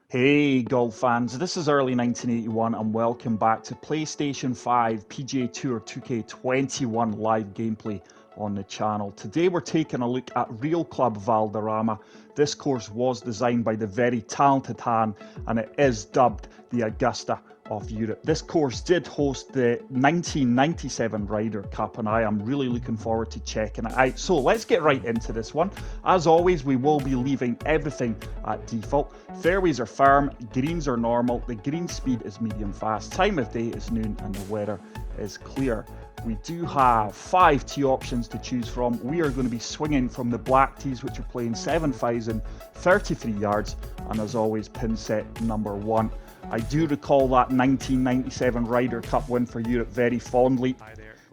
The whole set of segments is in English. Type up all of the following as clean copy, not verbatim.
Hey golf fans, this is early 1981 and welcome back to PlayStation 5 PGA Tour 2K21 live gameplay on the channel. Today we're taking a look at Real Club Valderrama. This course was designed by the very talented Han and it is dubbed the Augusta of Europe. This course did host the 1997 Ryder Cup and I am really looking forward to checking it out. So let's get right into this one. As always, we will be leaving everything at default. Fairways are firm, greens are normal, the green speed is medium fast, time of day is noon and the weather is clear. We do have 5 tee options to choose from. We are going to be swinging from the black tees, which are playing 7,033 yards, and as always, pin set number 1. I do recall that 1997 Ryder Cup win for Europe very fondly.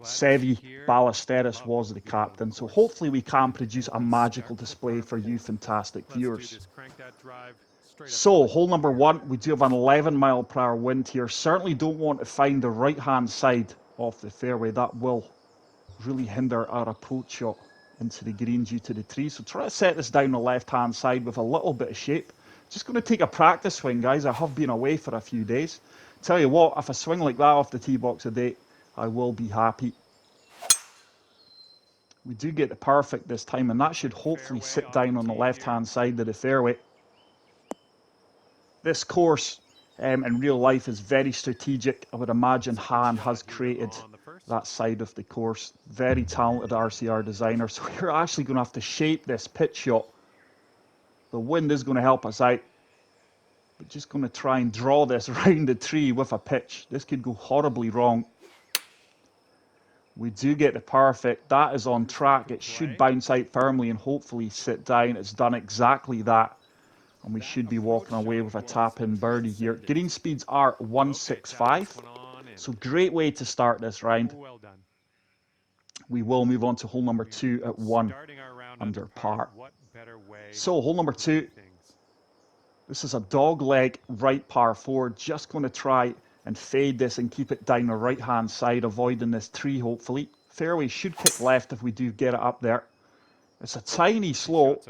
Seve Ballesteros was the captain, so hopefully we can produce a magical display for you fantastic viewers. So, hole number 1, we do have an 11-mile-per-hour wind here. Certainly don't want to find the right-hand side of the fairway. That will really hinder our approach shot into the green due to the trees. So try to set this down the left-hand side with a little bit of shape. Just going to take a practice swing, guys. I have been away for a few days. Tell you what, if I swing like that off the tee box a day, I will be happy. We do get the perfect this time, and that should hopefully sit down on the left-hand side of the fairway. This course in real life is very strategic. I would imagine Han has created that side of the course. Very talented RCR designer. So we're actually going to have to shape this pitch shot. The wind is going to help us out. But just going to try and draw this round the tree with a pitch. This could go horribly wrong. We do get the perfect. That is on track. It should bounce out firmly and hopefully sit down. It's done exactly that. And we should be walking away with a tap-in birdie here. Green speeds are 165. So great way to start this round. We will move on to hole number 2 at 1 under par. So hole number 2. This is a dog leg right par 4. Just going to try and fade this and keep it down the right-hand side, avoiding this tree hopefully. Fairway should kick left if we do get it up there. It's a tiny slope,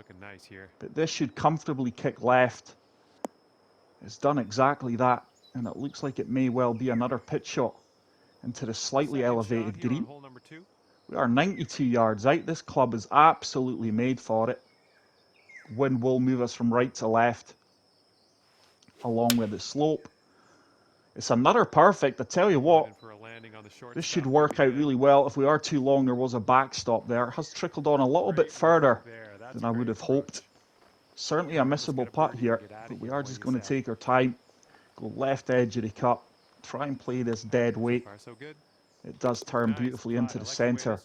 but this should comfortably kick left. It's done exactly that, and it looks like it may well be another pitch shot into the slightly elevated green. We are 92 yards out. This club is absolutely made for it. Wind will move us from right to left, along with the slope. It's another perfect. I tell you what, this should work out really well. If we are too long, there was a backstop there. It has trickled on a little bit further than I would have hoped. Certainly a missable putt here, but we are just going to take our time. Go left edge of the cup. Try and play this dead weight. It does turn beautifully into the centre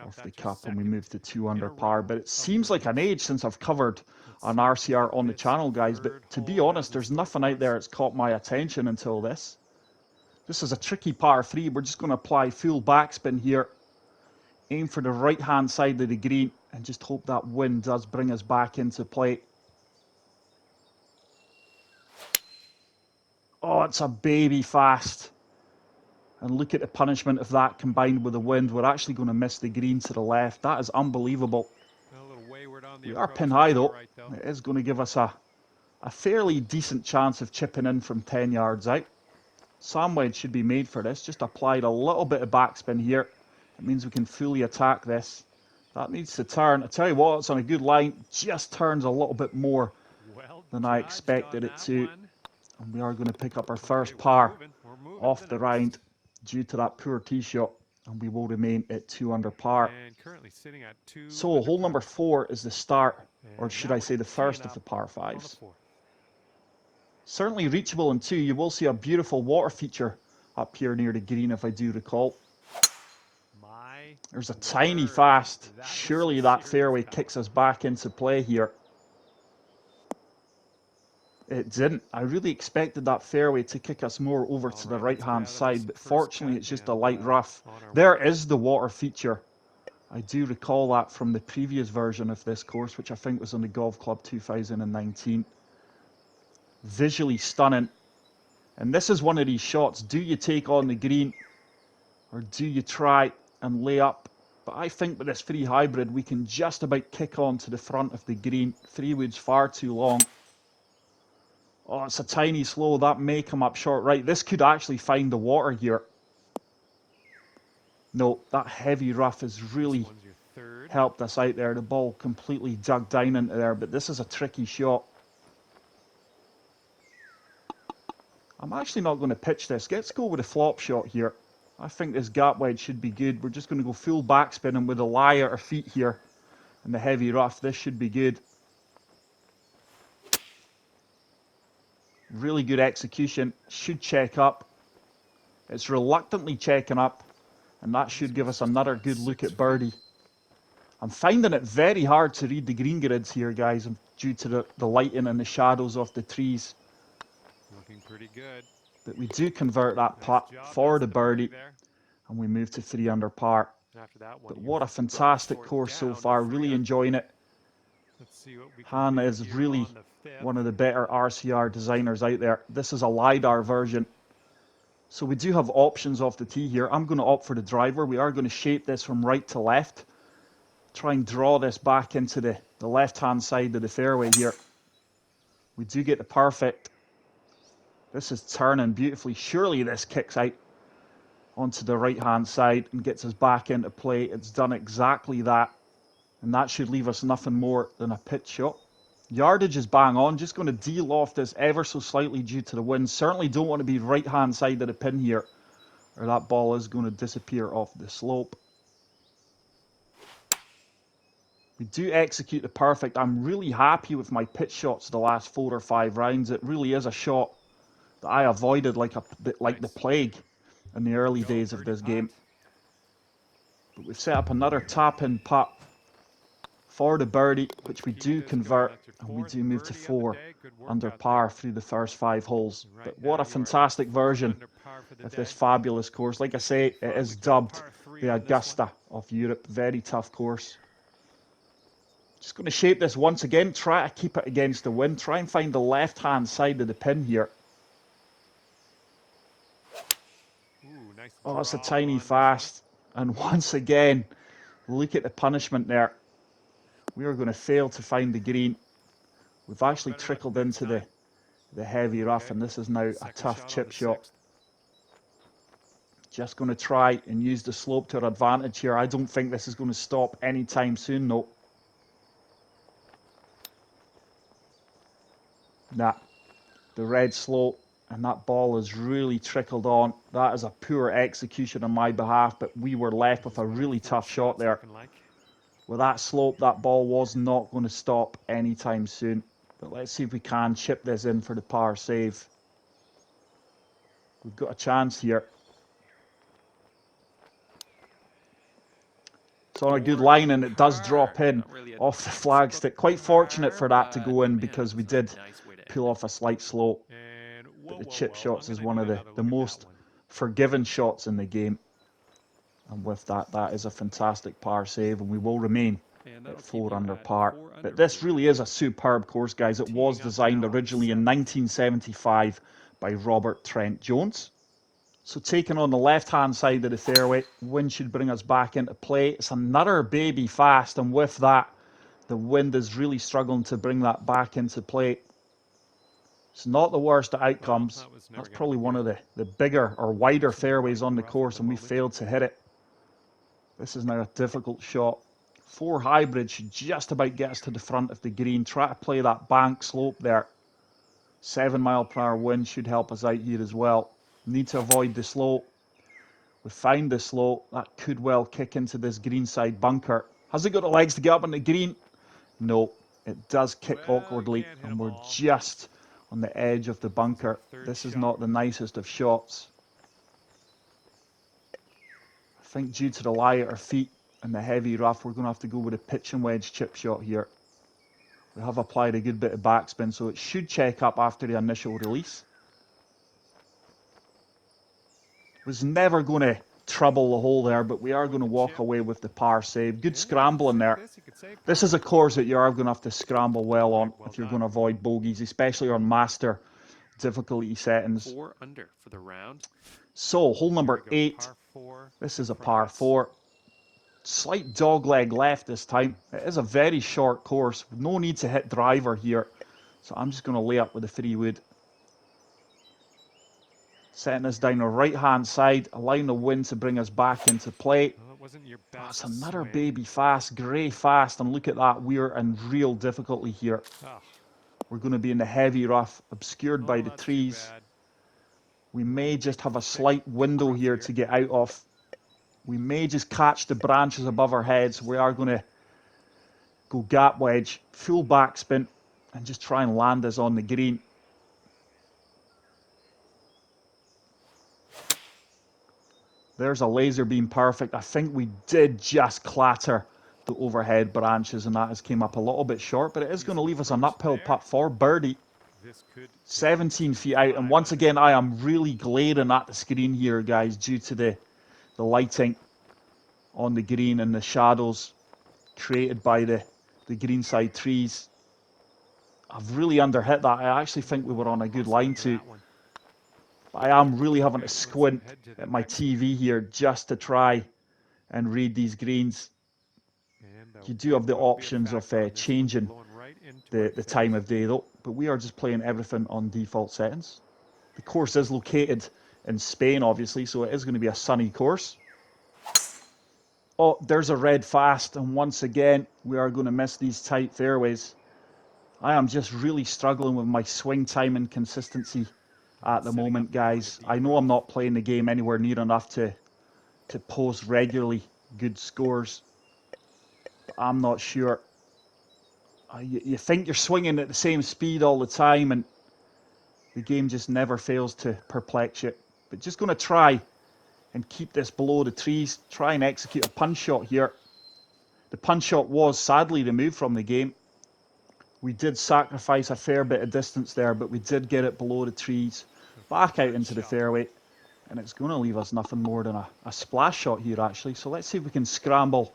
of the cup and we move to 2 under par. But it seems like an age since I've covered an RCR on the channel, guys. But to be honest, there's nothing out there that's caught my attention until this. This is a tricky par 3. We're just going to apply full backspin here. Aim for the right-hand side of the green and just hope that wind does bring us back into play. Oh, it's a baby fast. And look at the punishment of that combined with the wind. We're actually going to miss the green to the left. That is unbelievable. We are pin high though. It is going to give us a fairly decent chance of chipping in from 10 yards out. Sandwich should be made for this. Just applied a little bit of backspin here. It means we can fully attack this. That needs to turn. I tell you what, it's on a good line. Just turns a little bit more than I expected it to. And we are going to pick up our first par off the round due to that poor tee shot. And we will remain at 2 under par. So hole number 4 is the start, or should I say the first of the par 5s. Certainly reachable in 2. You will see a beautiful water feature up here near the green if I do recall. There's a tiny fast. Surely that fairway kicks us back into play here. It didn't. I really expected that fairway to kick us more over to the right-hand side, but fortunately it's just a light rough. There is the water feature. I do recall that from the previous version of this course, which I think was on the Golf Club 2019. Visually stunning. And this is one of these shots. Do you take on the green or do you try and lay up? But I think with this 3 hybrid, we can just about kick on to the front of the green. 3 wood's far too long. Oh, it's a tiny slow. That may come up short. Right, this could actually find the water here. No, that heavy rough has really helped us out there. The ball completely dug down into there, but this is a tricky shot. I'm actually not going to pitch this. Let's go with a flop shot here. I think this gap wedge should be good. We're just going to go full backspin, and with a lie at our feet here and the heavy rough, this should be good. Really good execution. Should check up. It's reluctantly checking up, and that should give us another good look at birdie. I'm finding it very hard to read the green grids here, guys, due to the lighting and the shadows of the trees. Looking pretty good. But we do convert that putt for the birdie, and we move to 3 under par. But what a fantastic course so far. Really enjoying it. Hannah is really one of the better RCR designers out there. This is a LiDAR version. So we do have options off the tee here. I'm going to opt for the driver. We are going to shape this from right to left. Try and draw this back into the left-hand side of the fairway here. We do get the perfect. This is turning beautifully. Surely this kicks out onto the right-hand side and gets us back into play. It's done exactly that. And that should leave us nothing more than a pitch shot. Yardage is bang on. Just going to de-loft this ever so slightly due to the wind. Certainly don't want to be right-hand side of the pin here, or that ball is going to disappear off the slope. We do execute the perfect. I'm really happy with my pitch shots the last 4 or 5 rounds. It really is a shot that I avoided like the plague in the early days of this game. But we've set up another tap-in putt for the birdie, which we do convert, and we do move to 4 under par through the first 5 holes. But what a fantastic version of this fabulous course. Like I say, it is dubbed the Augusta of Europe. Very tough course. Just going to shape this once again, try to keep it against the wind, try and find the left-hand side of the pin here. Oh, it's a tiny fast. And once again, look at the punishment there. We are going to fail to find the green. We've actually trickled into the heavy rough, and this is now a tough chip shot. Just going to try and use the slope to our advantage here. I don't think this is going to stop anytime soon, though. Nah, the red slope, and that ball has really trickled on. That is a poor execution on my behalf, but we were left with a really tough shot there. With that slope, that ball was not going to stop anytime soon. But let's see if we can chip this in for the par save. We've got a chance here. It's on a good line, and it does drop in off the flagstick. Quite fortunate for that to go in, because we did pull off a slight slope. But the chip shots is one of the most forgiven shots in the game. And with that, that is a fantastic par save, and we will remain at 4 under par. But this really is a superb course, guys. It was designed originally in 1975 by Robert Trent Jones. So taking on the left-hand side of the fairway, wind should bring us back into play. It's another baby fast, and with that, the wind is really struggling to bring that back into play. It's not the worst of outcomes. That's probably one of the bigger or wider fairways on the course, and we failed to hit it. This is now a difficult shot. 4 hybrid should just about get us to the front of the green. Try to play that bank slope there. 7 mile/hour wind should help us out here as well. Need to avoid the slope. We find the slope. That could well kick into this greenside bunker. Has it got the legs to get up on the green? No, it does kick awkwardly, and we're just on the edge of the bunker. This is not the nicest of shots. I think due to the lie at our feet and the heavy rough, we're going to have to go with a pitch and wedge chip shot here. We have applied a good bit of backspin, so it should check up after the initial release. Was never going to trouble the hole there, but we are going to walk away with the par save. Good scrambling there. This is a course that you are going to have to scramble well on if you're going to avoid bogeys, especially on master difficulty settings. 4 under for the round. So, hole number 8. This is a par 4. Slight dog leg left this time. It is a very short course. No need to hit driver here. So I'm just going to lay up with the 3 wood. Setting this down the right-hand side, allowing the wind to bring us back into play. Well, it wasn't your Oh, it's best another swing. baby fast, grey fast, and look at that, we're in real difficulty here. Oh. We're going to be in the heavy rough, obscured by the That's trees. too bad. We may just have a slight window here to get out of. We may just catch the branches above our heads. We are going to go gap wedge, full backspin, and just try and land us on the green. There's a laser beam, perfect. I think we did just clatter the overhead branches, and that has came up a little bit short, but it is going to leave us an uphill putt for birdie. 17 feet out, and once again, I am really glaring at the screen here, guys, due to the lighting on the green and the shadows created by the greenside trees. I've really underhit that. I actually think we were on a good line too. But I am really having to squint at my TV here just to try and read these greens. You do have the options of changing the time of day though, but we are just playing everything on default settings. The course is located in Spain, obviously, so it is going to be a sunny course. Oh, there's a red fast, and once again, we are going to miss these tight fairways. I am just really struggling with my swing time and consistency at the moment, guys. I know I'm not playing the game anywhere near enough to post regularly good scores. I'm not sure. You think you're swinging at the same speed all the time, and the game just never fails to perplex you. But just going to try and keep this below the trees. Try and execute a punch shot here. The punch shot was sadly removed from the game. We did sacrifice a fair bit of distance there, but we did get it below the trees, back out into the fairway, and it's going to leave us nothing more than a splash shot here, actually. So let's see if we can scramble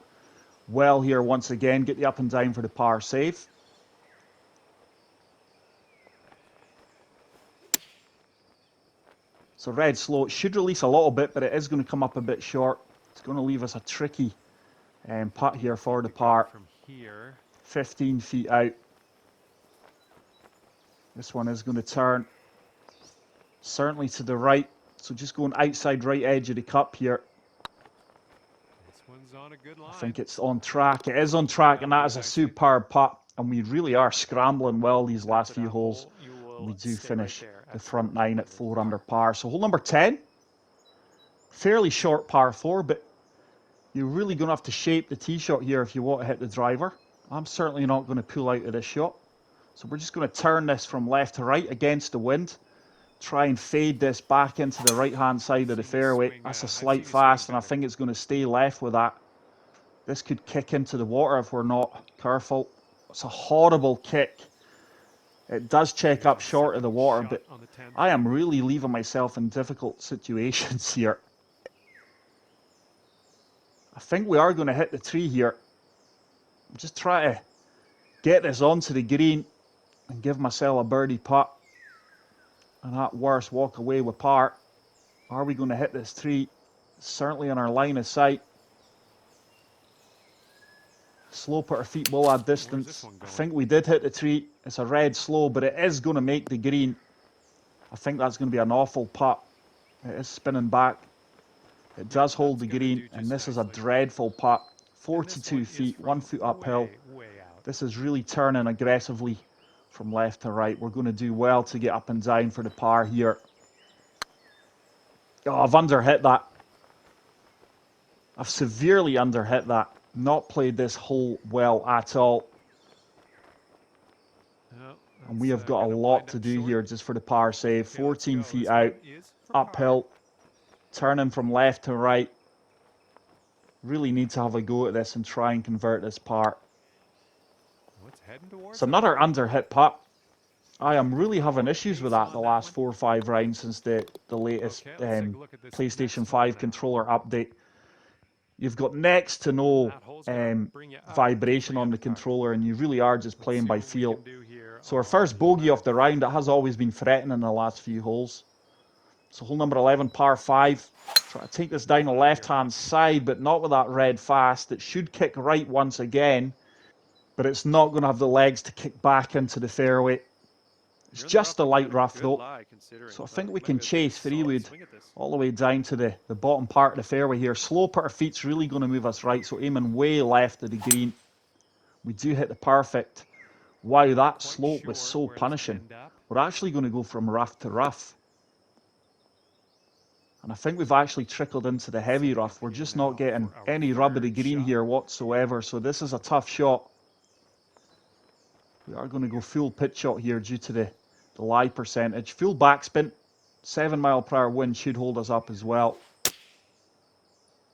well here once again, get the up and down for the par save. So red slow, it should release a little bit, but it is going to come up a bit short. It's going to leave us a tricky putt here for the par. 15 feet out. This one is going to turn certainly to the right. So just going outside right edge of the cup here. This one's on a good line. I think it's on track. It is on track, and that is a superb putt. And we really are scrambling well these last few holes. We do finish the front nine at 4 under par. So hole number 10, fairly short par 4, but you're really going to have to shape the tee shot here if you want to hit the driver. I'm certainly not going to pull out of this shot. So we're just going to turn this from left to right against the wind. Try and fade this back into the right-hand side of the fairway. That's a slight fast, and I think it's going to stay left with that. This could kick into the water if we're not careful. It's a horrible kick. It does check up short of the water, but I am really leaving myself in difficult situations here. I think we are going to hit the tree here. Just try to get this onto the green and give myself a birdie putt. And at worst, walk away with par. Are we going to hit this tree? Certainly on our line of sight. Slope at our feet well at distance. I think we did hit the tree. It's a red slow, but it is going to make the green. I think that's going to be an awful putt. It is spinning back. It does hold the green, and this is a dreadful putt. 42 feet, 1 foot uphill. This is really turning aggressively from left to right. We're going to do well to get up and down for the par here. Oh, I've underhit that. I've severely underhit that. Not played this hole well at all. And we have got a lot to do here just for the par save. 14 feet out, uphill, turning from left to right. Really need to have a go at this and try and convert this par. It's another underhit putt. I am really having issues with that the last 4 or 5 rounds since the latest PlayStation 5 controller update. You've got next to no vibration on the controller, and you really are just playing by feel. So our first bogey of the round, it has always been threatening in the last few holes. So hole number 11, par 5. Try to take this down the left-hand side, but not with that red fast. It should kick right once again, but it's not going to have the legs to kick back into the fairway. It's just a light rough though, so I think we can chase Freewood all the way down to the bottom part of the fairway here. Slope at our feet's really going to move us right, so aiming way left of the green. We do hit the perfect. Wow, that slope was so punishing. We're actually going to go from rough to rough. And I think we've actually trickled into the heavy rough. We're just not getting any rub of the green here whatsoever, so this is a tough shot. We are going to go full pitch shot here due to the lie percentage. Full backspin, 7 mile/hour wind should hold us up as well.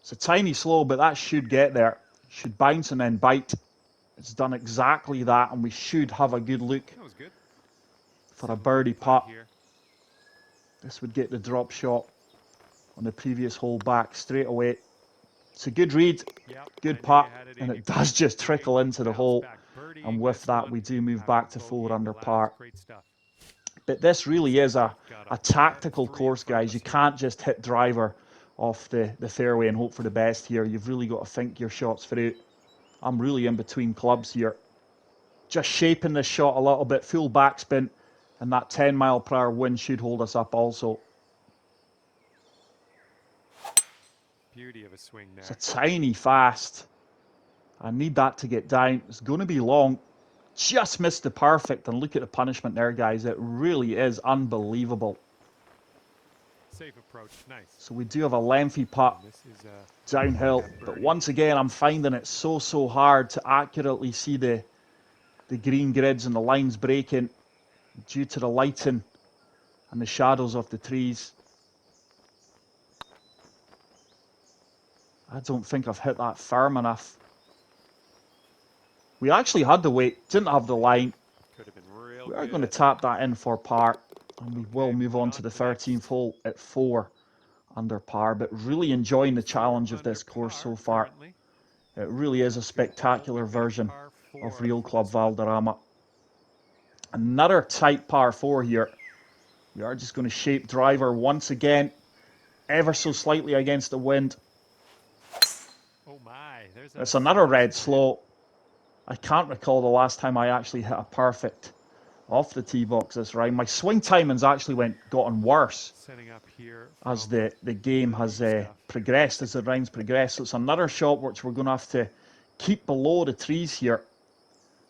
It's a tiny slow, but that should get there. Should bounce and then bite. It's done exactly that, and we should have a good look for a birdie putt. This would get the drop shot on the previous hole back straight away. It's a good read, good putt, and it does just trickle into the hole. And with that, we do move back to 4 under par. But this really is a tactical course, guys. You can't just hit driver off the fairway and hope for the best here. You've really got to think your shots through. I'm really in between clubs here. Just shaping this shot a little bit, full backspin, and that 10 mile/hour wind should hold us up also. Beauty of a swing there. It's a tiny fast. I need that to get down. It's going to be long. Just missed the perfect, and look at the punishment there, guys. It really is unbelievable. Safe approach, nice. So we do have a lengthy putt downhill, but once again, I'm finding it so hard to accurately see the green grids and the lines breaking due to the lighting and the shadows of the trees. I don't think I've hit that firm enough. We actually had the weight, didn't have the line. We are going to tap that in for par, and we will move on to the 13th hole at 4 under par, but really enjoying the challenge of this course so far. It really is a spectacular version of Real Club Valderrama. Another tight par 4 here. We are just going to shape driver once again, ever so slightly against the wind. It's another red slow. I can't recall the last time I actually hit a perfect off the tee box this round. My swing timing's actually gotten worse as the game has progressed, as the rounds progressed. So it's another shot which we're going to have to keep below the trees here.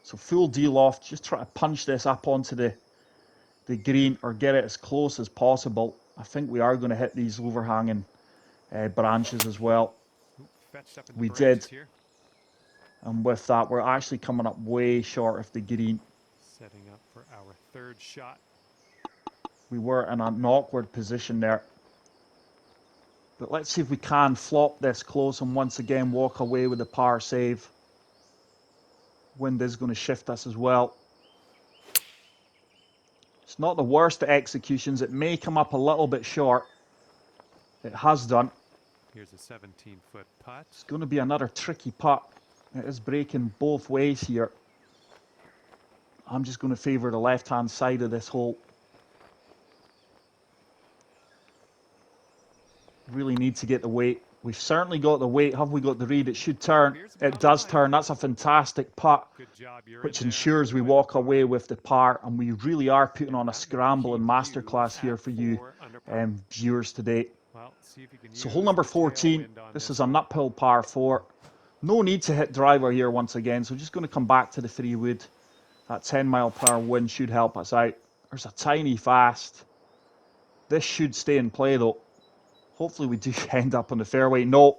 So full D-loft, just try to punch this up onto the green or get it as close as possible. I think we are going to hit these overhanging branches as well. We did. And with that, we're actually coming up way short of the green. Setting up for our 3rd shot. We were in an awkward position there. But let's see if we can flop this close and once again walk away with a par save. Wind is going to shift us as well. It's not the worst of executions. It may come up a little bit short. It has done. Here's a 17-foot putt. It's going to be another tricky putt. It is breaking both ways here. I'm just going to favour the left-hand side of this hole. Really need to get the weight. We've certainly got the weight. Have we got the read? It should turn. It does turn. That's a fantastic putt, which ensures we walk away with the par. And we really are putting on a scramble and masterclass here for you viewers today. So hole number 14. This is an uphill par 4. No need to hit driver here once again. So just going to come back to the 3 wood. That 10 mile/hour wind should help us out. There's a tiny fast. This should stay in play though. Hopefully we do end up on the fairway. No,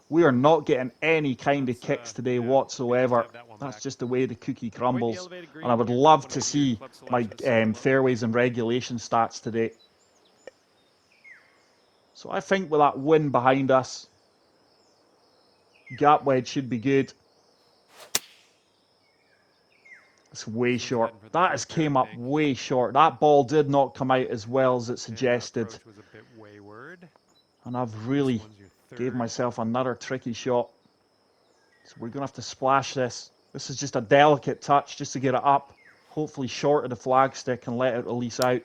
we are not getting any kind of kicks today whatsoever. That's just the way the cookie crumbles. And I would love to see my fairways and regulation stats today. So I think with that wind behind us, gap wedge should be good. It's way short. That has came up way short. That ball did not come out as well as it suggested. And I've really gave myself another tricky shot. So we're going to have to splash this. This is just a delicate touch just to get it up. Hopefully short of the flagstick and let it release out.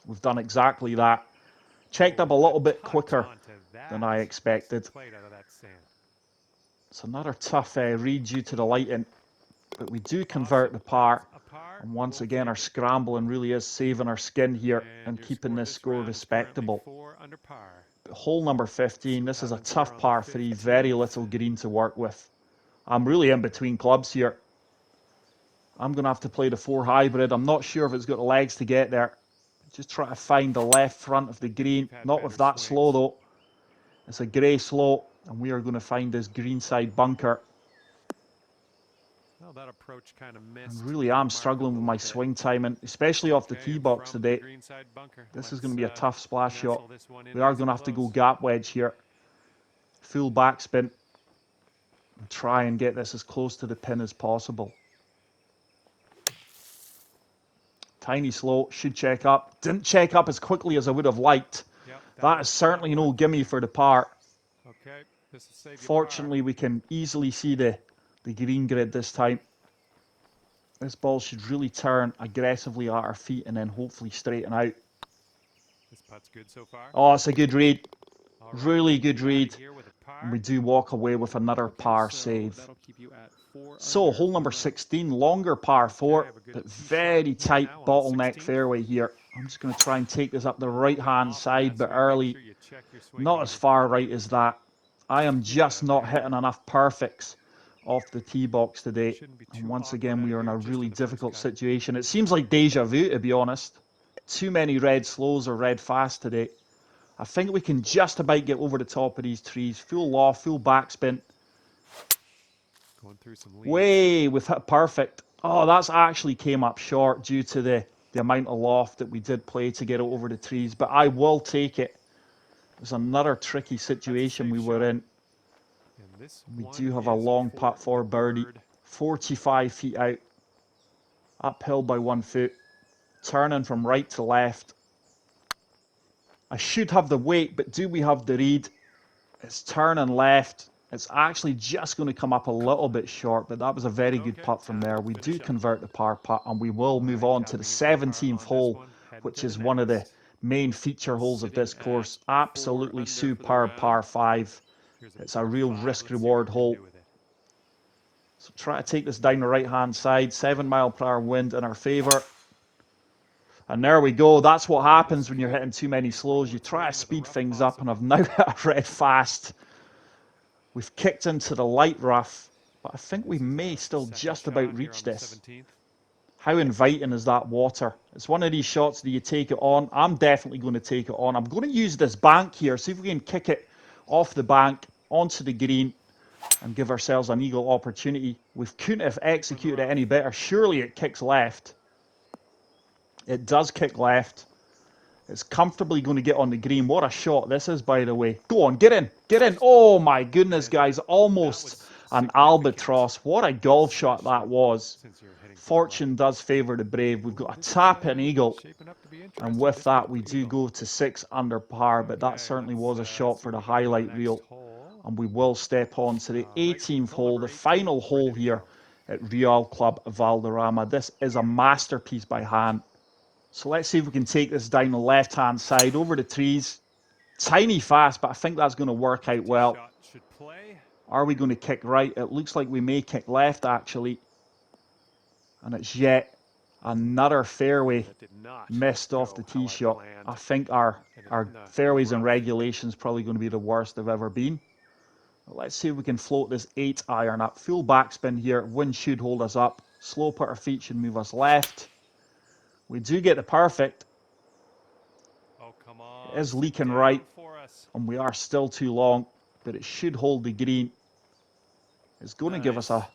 We've done exactly that. Checked up a little bit quicker than I expected. It's another tough read due to the lighting. But we do convert the par. And once again, our scrambling really is saving our skin here and keeping this score respectable. But hole number 15, this is a tough par 3, very little green to work with. I'm really in between clubs here. I'm going to have to play the 4 hybrid. I'm not sure if it's got the legs to get there. Just try to find the left front of the green. Not with that slow though. It's a grey slow, and we are going to find this greenside bunker. Well, that approach kind of I missed. really am struggling with my swing timing, especially off the tee box today. This is going to be a tough splash shot. We are going to have to go gap wedge here. Full backspin. And try and get this as close to the pin as possible. Tiny slow, should check up. Didn't check up as quickly as I would have liked. That is certainly no gimme for the par. Okay, this will save you Fortunately, par. we can easily see the green grid this time. This ball should really turn aggressively at our feet and then hopefully straighten out. This putt's good so far. Oh, it's a good read. All right, Really good read. here with a par. And we do walk away with another par save. So, hole number 16, longer par 4, but very tight bottleneck fairway here. I'm just going to try and take this up the right-hand side, but early. Not as far right as that. I am just not hitting enough perfects off the tee box today. And once again, we are in a really difficult situation. It seems like deja vu, to be honest. Too many red slows or red fast today. I think we can just about get over the top of these trees. Full loft, full backspin. Going through some leaves. Way, we've hit perfect. Oh, that's actually came up short due to the amount of loft that we did play to get it over the trees. But I will take it. It was another tricky situation we were in. We do have a long putt for birdie. 45 feet out. Uphill by 1 foot. Turning from right to left. I should have the weight, but do we have the read? It's turning left. It's actually just going to come up a little bit short, but that was a very good putt from there. We do convert the par putt, and we will move on to the 17th hole, which is one of the main feature holes of this course. Absolutely superb par 5. It's a real risk-reward hole. So try to take this down the right-hand side. 7-mile-per-hour wind in our favour. And there we go. That's what happens when you're hitting too many slows. You try to speed things up, and I've now hit a red fast. We've kicked into the light rough, but I think we may still just about reach this. How inviting is that water? It's one of these shots that you take it on. I'm definitely going to take it on. I'm going to use this bank here, see if we can kick it off the bank onto the green and give ourselves an eagle opportunity. We couldn't have executed it any better. Surely it kicks left. It does kick left. It's comfortably going to get on the green. What a shot this is, by the way. Go on, get in, get in. Oh my goodness, guys, almost an albatross. What a golf shot that was. Fortune does favour the brave. We've got a tap and eagle, and with that we do go to 6 under par, but that certainly was a shot for the highlight reel. And we will step on to the 18th hole, the final hole here at Real Club Valderrama. This is a masterpiece by hand. So let's see if we can take this down the left-hand side over the trees. Tiny fast, but I think that's going to work out well. Are we going to kick right? It looks like we may kick left, actually. And it's yet another fairway missed off the tee shot. I think our fairways and regulations probably going to be the worst they've ever been. Let's see if we can float this 8-iron up. Full backspin here. Wind should hold us up. Slow putter feet should move us left. We do get the perfect. It is leaking right, and we are still too long, but it should hold the green. It's going to give us a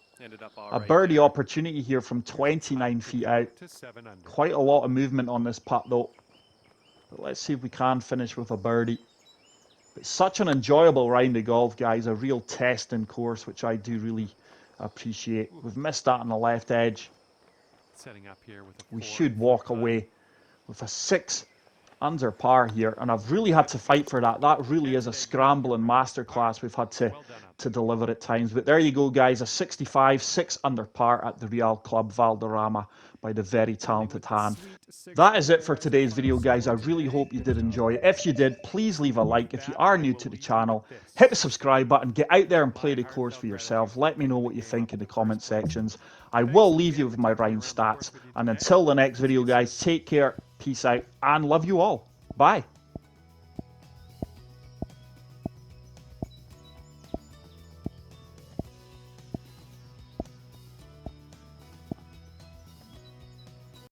birdie opportunity here from 29 feet out. Quite a lot of movement on this putt though. But let's see if we can finish with a birdie. But such an enjoyable round of golf, guys. A real testing course, which I do really appreciate. We've missed that on the left edge. Setting up here with We should walk away with a 6 under par here, and I've really had to fight for that. That really is a scrambling masterclass we've had to deliver at times. But there you go, guys, a 65, 6 under par at the Real Club Valderrama by the very talented Han. That is it for today's video, guys. I really hope you did enjoy it. If you did, please leave a like. If you are new to the channel, hit the subscribe button. Get out there and play the course for yourself. Let me know what you think in the comment sections. I will leave you with my round stats. And until the next video, guys, take care, peace out, and love you all. Bye.